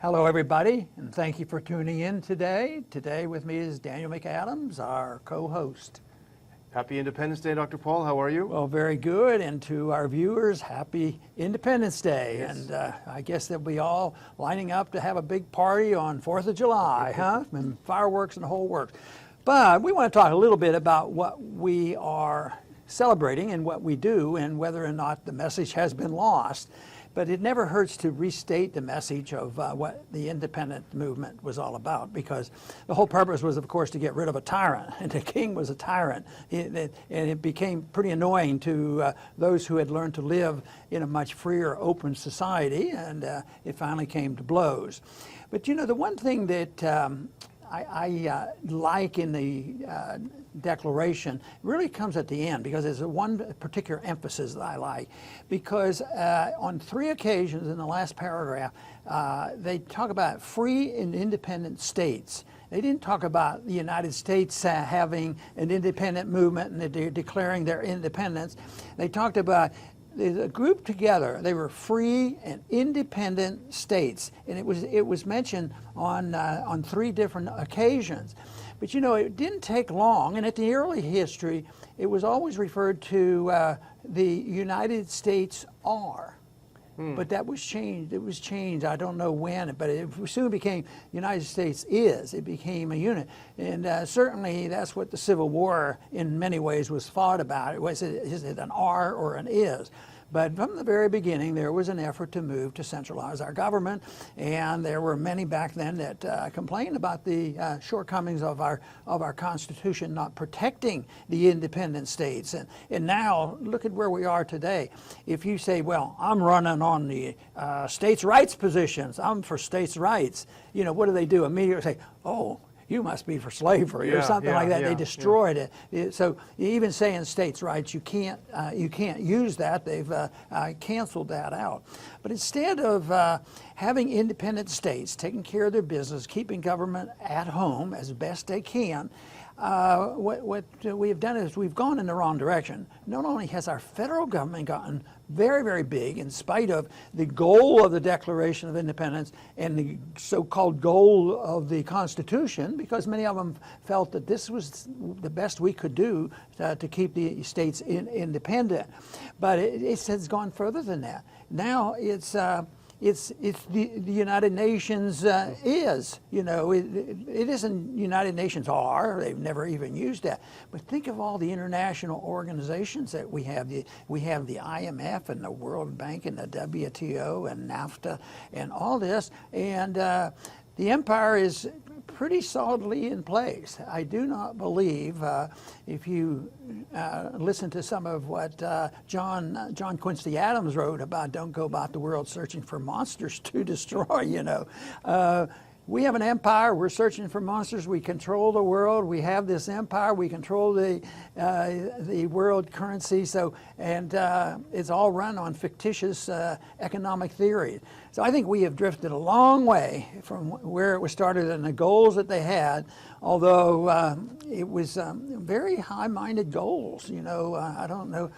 Hello, everybody, and thank you for tuning in today. Today with me is Daniel McAdams, our co-host. Happy Independence Day, Dr. Paul. How are you? Well, very good. And to our viewers, happy Independence Day. Yes. And I guess they'll be all lining up to have a big party on 4th of July, huh? And fireworks and the whole works. But we want to talk a little bit about what we are celebrating and what we do and whether or not the message has been lost. But it never hurts to restate the message of what the independent movement was all about, because the whole purpose was, of course, to get rid of a tyrant, and the king was a tyrant. And it became pretty annoying to those who had learned to live in a much freer, open society, and it finally came to blows. But you know, the one thing that I like in the Declaration really comes at the end, because there's one particular emphasis that I like, because on 3 occasions in the last paragraph they talk about free and independent states. They didn't talk about the United States having an independent movement and they're declaring their independence. They talked about the group together. They were free and independent states, and it was mentioned on 3 different occasions. But you know, it didn't take long, and at the early history, it was always referred to the United States are. But that was changed. It was changed. I don't know when, but it soon became United States is. It became a unit, and certainly that's what the Civil War, in many ways, was fought about. Is it an are or an is? But from the very beginning, there was an effort to move to centralize our government, and there were many back then that complained about the shortcomings of our Constitution not protecting the independent states. And now, look at where we are today. If you say, well, I'm running on the states' rights positions, I'm for states' rights, you know, what do? Immediately say, oh, you must be for slavery or something like that. They destroyed it. So even saying states' rights, you can't use that. They've canceled that out. But instead of having independent states taking care of their business, keeping government at home as best they can, what we have done is we've gone in the wrong direction. Not only has our federal government gotten very, very big, in spite of the goal of the Declaration of Independence and the so-called goal of the Constitution, because many of them felt that this was the best we could do to keep the states independent. But it has gone further than that. Now it's the United Nations is, you know, it isn't United Nations are. They've never even used that. But think of all the international organizations that we have. We have the IMF and the World Bank and the WTO and NAFTA and all this. And the empire is pretty solidly in place. I do not believe, if you listen to some of what John Quincy Adams wrote about, don't go about the world searching for monsters to destroy, you know. We have an empire. We're searching for monsters. We control the world. We have this empire. We control the world currency. So, and it's all run on fictitious economic theory. So I think we have drifted a long way from where it was started and the goals that they had. Although it was very high-minded goals. You know, I don't know.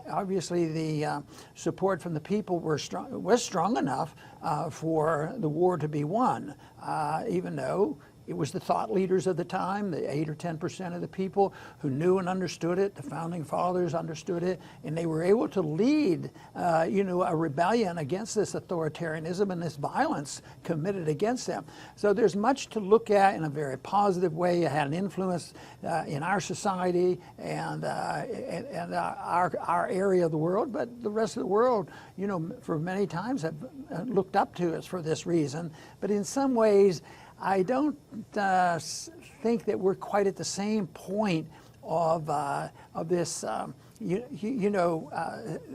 Obviously, the support from the people was strong enough for the war to be won, even though it was the thought leaders of the time, the 8 or 10% of the people who knew and understood it. The founding fathers understood it, and they were able to lead, you know, a rebellion against this authoritarianism and this violence committed against them. So there's much to look at in a very positive way. It had an influence in our society and our area of the world, but the rest of the world, you know, for many times have looked up to us for this reason. But in some ways, I don't think that we're quite at the same point of this,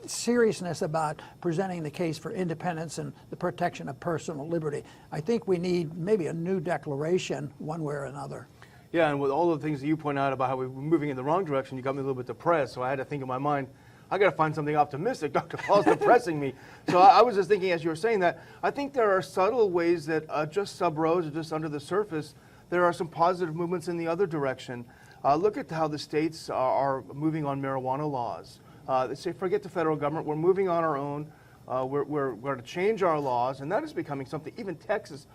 seriousness about presenting the case for independence and the protection of personal liberty. I think we need maybe a new declaration, one way or another. Yeah, and with all the things that you point out about how we're moving in the wrong direction, you got me a little bit depressed. So I had to think in my mind, I got to find something optimistic. Dr. Paul's depressing me. So I was just thinking as you were saying that, I think there are subtle ways that just sub-rows or just under the surface, there are some positive movements in the other direction. Look at how the states are moving on marijuana laws. They say, forget the federal government. We're moving on our own. We're going to change our laws, and that is becoming something. Even Texas,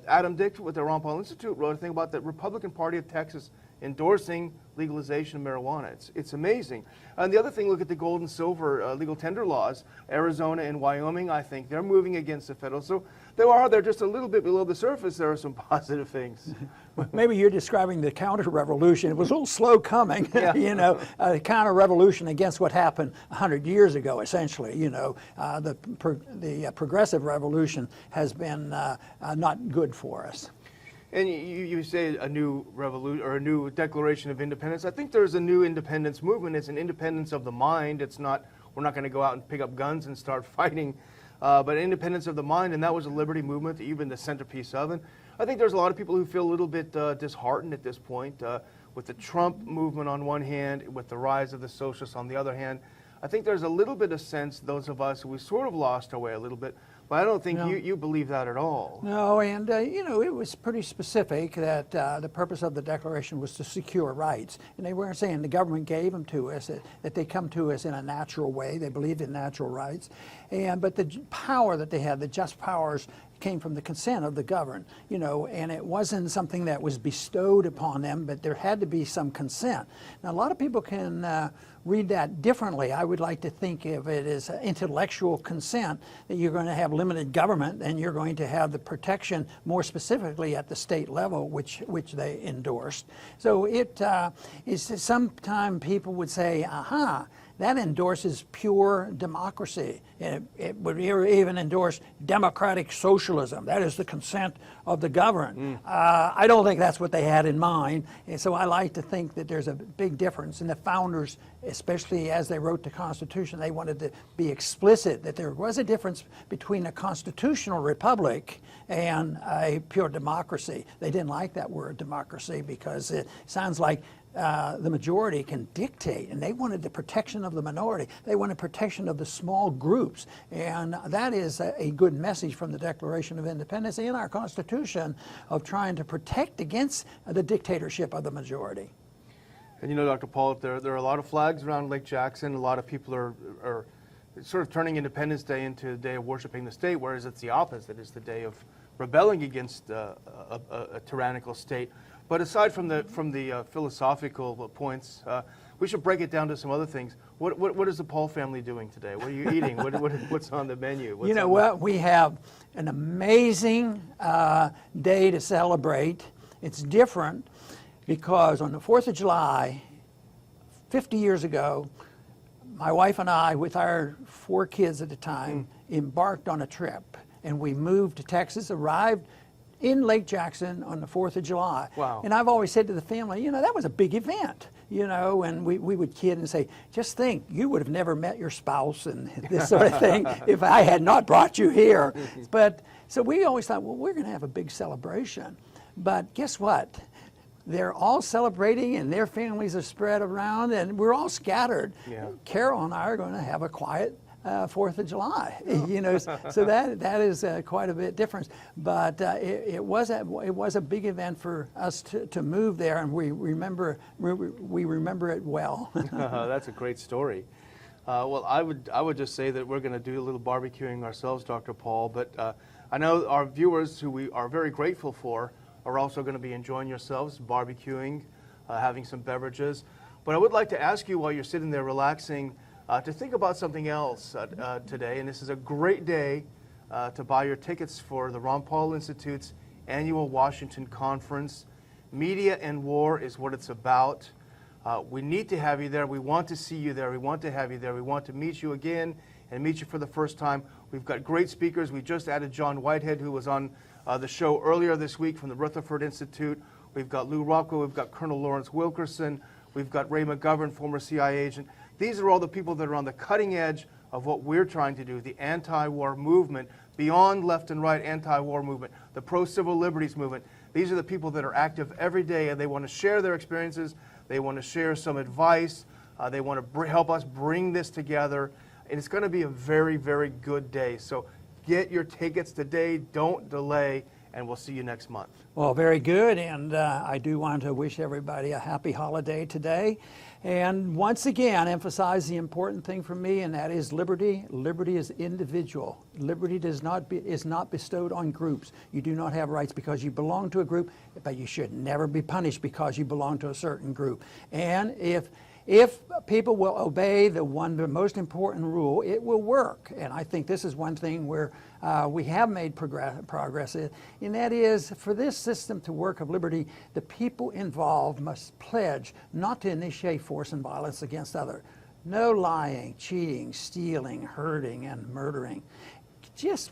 Adam Dick with the Ron Paul Institute wrote a thing about the Republican Party of Texas endorsing legalization of marijuana. It's amazing. And the other thing, look at the gold and silver legal tender laws. Arizona and Wyoming, I think, they're moving against the federal. So they're just a little bit below the surface. There are some positive things. Maybe you're describing the counter-revolution. It was a little slow coming, Yeah. a counter-revolution against what happened 100 years ago, essentially. The progressive revolution has been not good for us. And you say a new revolution or a new Declaration of Independence. I think there's a new independence movement. It's an independence of the mind. It's not, we're not going to go out and pick up guns and start fighting, but independence of the mind, and that was a liberty movement that you've been the centerpiece of. And I think there's a lot of people who feel a little bit disheartened at this point with the Trump movement on one hand, with the rise of the socialists on the other hand. I think there's a little bit of sense, those of us, we sort of lost our way a little bit. But I don't think you believe that at all. No, and it was pretty specific that the purpose of the Declaration was to secure rights. And they weren't saying the government gave them to us, that they come to us in a natural way. They believed in natural rights. But the power that they had, the just powers, came from the consent of the governed, and it wasn't something that was bestowed upon them, but there had to be some consent. Now, a lot of people can read that differently. I would like to think of it as intellectual consent, that you're going to have limited government and you're going to have the protection more specifically at the state level, which they endorsed. So it is, sometimes people would say, aha, that endorses pure democracy. It would even endorse democratic socialism. That is the consent of the governed. I don't think that's what they had in mind. And so I like to think that there's a big difference. And the founders, especially as they wrote the Constitution, they wanted to be explicit that there was a difference between a constitutional republic and a pure democracy. They didn't like that word democracy because it sounds like the majority can dictate, and they wanted the protection of the minority. They wanted protection of the small groups, and that is a good message from the Declaration of Independence and our Constitution of trying to protect against the dictatorship of the majority. And Dr. Paul, there are a lot of flags around Lake Jackson. A lot of people are sort of turning Independence Day into a day of worshiping the state, whereas it's the opposite. It's the day of rebelling against a tyrannical state. But aside from the philosophical points, we should break it down to some other things. What is the Paul family doing today? What are you eating? What's on the menu? We have an amazing day to celebrate. It's different because on the 4th of July, 50 years ago, my wife and I, with our 4 kids at the time, embarked on a trip. And we moved to Texas, arrived in Lake Jackson on the 4th of July. Wow. And I've always said to the family, that was a big event, and we would kid and say, just think, you would have never met your spouse and this sort of thing if I had not brought you here. But so we always thought, well, we're going to have a big celebration. But guess what? They're all celebrating and their families are spread around and we're all scattered. Yeah. Carol and I are going to have a quiet 4th of July, so that is quite a bit different. But it was a big event for us to move there, and we remember it well. That's a great story. Well, I would just say that we're going to do a little barbecuing ourselves, Dr. Paul. But I know our viewers, who we are very grateful for, are also going to be enjoying yourselves, barbecuing, having some beverages. But I would like to ask you, while you're sitting there relaxing, to think about something else today, and this is a great day to buy your tickets for the Ron Paul Institute's annual Washington Conference. Media and War is what it's about. We need to have you there. We want to see you there. We want to have you there. We want to meet you again and meet you for the first time. We've got great speakers. We just added John Whitehead, who was on the show earlier this week from the Rutherford Institute. We've got Lou Rockwell. We've got Colonel Lawrence Wilkerson. We've got Ray McGovern, former CIA agent. These are all the people that are on the cutting edge of what we're trying to do, the anti-war movement, beyond left and right anti-war movement, the pro-civil liberties movement. These are the people that are active every day, and they want to share their experiences. They want to share some advice. They want to help us bring this together. And it's going to be a very, very good day. So get your tickets today. Don't delay. and we'll see you next month. Well, very good, and I do want to wish everybody a happy holiday today. And once again, emphasize the important thing for me, and that is liberty. Liberty is individual. Liberty is not bestowed on groups. You do not have rights because you belong to a group, but you should never be punished because you belong to a certain group. And if people will obey the most important rule, it will work. And I think this is one thing where we have made progress, and that is for this system to work of liberty, the people involved must pledge not to initiate force and violence against others. No lying, cheating, stealing, hurting, and murdering. Just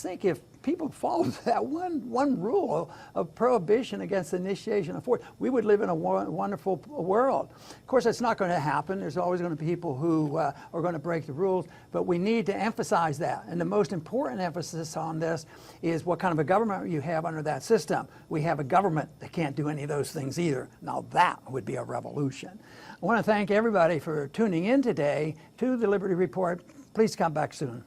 think if people followed that one rule of prohibition against the initiation of force, we would live in a wonderful world. Of course, that's not going to happen. There's always going to be people who are going to break the rules, but we need to emphasize that. And the most important emphasis on this is what kind of a government you have under that system. We have a government that can't do any of those things either. Now that would be a revolution. I want to thank everybody for tuning in today to the Liberty Report. Please come back soon.